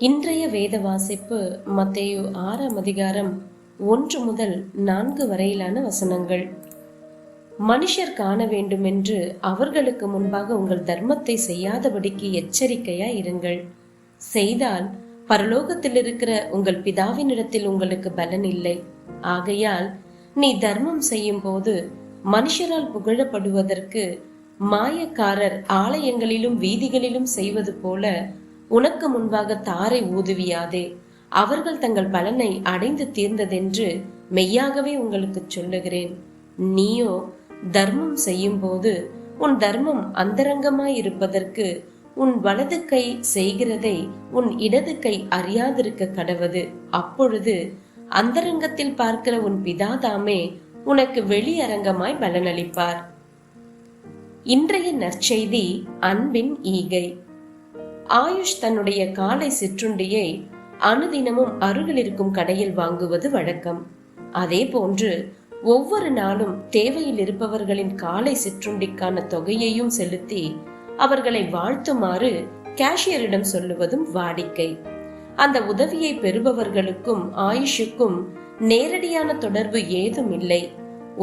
இன்றைய வேத வாசிப்பு மத்தேயு 6ஆம் அதிகாரம் 1 முதல் 4 வரையிலான வசனங்கள். மனுஷர் காண வேண்டும் என்று அவர்களுக்கு முன்பாக உங்கள் தர்மத்தை செய்யாதபடிக்கு எச்சரிக்கையாய் இருங்கள். செய்தால் பரலோகத்தில் இருக்கிற உங்கள் பிதாவினிடத்தில் உங்களுக்கு பலன் இல்லை. ஆகையால் நீ தர்மம் செய்யும் போது மனுஷரால் புகழப்படுவதற்கு மாயக்காரர் ஆலயங்களிலும் வீதிகளிலும் செய்வது போல உனக்கு முன்பாக தாரை ஊதுவியாதே. அவர்கள் தங்கள் பலனை அடைந்து தீர்ந்ததென்று மெய்யாகவே உங்களுக்கு சொல்லுகிறேன். நீயோ தர்மம் செய்யும் போது உன் தர்மம் அந்தரங்கமாய் இருப்பதற்கு உன் வலது கை செய்கிறதை உன் இடது கை அறியாதிருக்க கடவது. அப்பொழுது அந்தரங்கத்தில் பார்க்கிற உன் பிதாதாமே உனக்கு வெளியரங்கமாய் பலனளிப்பார். இன்றைய நற்செய்தி அன்பின் ஈகை. ஆயுஷ் தன்னுடைய காலை சிற்றுண்டியை அனுதினமும் அருகில் இருக்கும் கடையில் வாங்குவது வழக்கம். அதே போன்று ஒவ்வொரு நாளும் தேவையில் இருப்பவர்களின் காலை சிற்றுண்டிக்கான தொகையையும் செலுத்தி அவர்களை வாழ்த்துமாறு கேஷியரிடம் சொல்லுவதும் வாடிக்கை. அந்த உதவியை பெறுபவர்களுக்கும் ஆயுஷுக்கும் நேரடியான தொடர்பு ஏதும் இல்லை.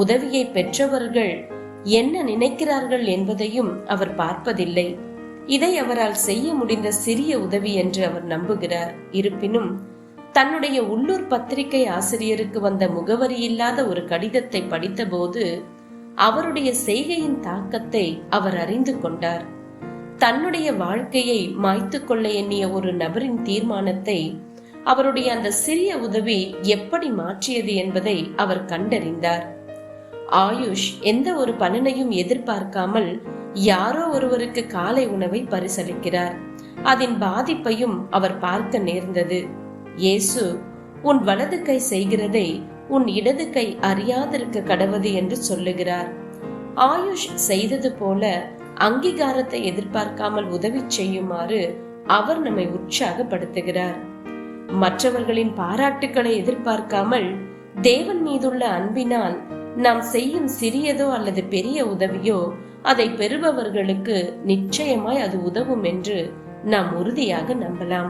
உதவியை பெற்றவர்கள் என்ன நினைக்கிறார்கள் என்பதையும் அவர் பார்ப்பதில்லை. இதை அவரால் செய்ய முடிந்த சிறிய உதவி என்று அவர் நம்புகிறார். இருப்பினும் தன்னுடைய உள்ளூர் பத்திரிகை ஆசிரியருக்கு வந்த முகவரி இல்லாத ஒரு கடிதத்தை படித்தபோது அவருடைய செய்கையின் தாக்கத்தை அவர் அறிந்து கொண்டார். தன்னுடைய வாழ்க்கையை மாய்த்து கொள்ள எண்ணிய ஒரு நபரின் தீர்மானத்தை அவருடைய அந்த சிறிய உதவி எப்படி மாற்றியது என்பதை அவர் கண்டறிந்தார். ஆயுஷ் எந்த ஒரு பலனையும் எதிர்பார்க்காமல் யாரோ ஒருவருக்கு காலை உணவை பரிசளிக்கிறார். அதன் பாதிப்பையும் அவர் பார்க்க நேர்ந்தது. இயேசு உன் வலது கை செய்கிறதை உன் இடது கை அறியாதிருக்க கடவது என்று சொல்லுகிறார். ஆயுஷ் செய்தது போல அங்கீகாரத்தை எதிர்பார்க்காமல் உதவி செய்யுமாறு அவர் நம்மை உற்சாகப்படுத்துகிறார். மற்றவர்களின் பாராட்டுக்களை எதிர்பார்க்காமல் தேவன் மீதுள்ள அன்பினால் நாம் செய்யும் சிறியதோ அல்லது பெரிய உதவியோ அதை பெறுபவர்களுக்கு நிச்சயமாய் அது உதவும் என்று நாம் உறுதியாக நம்பலாம்.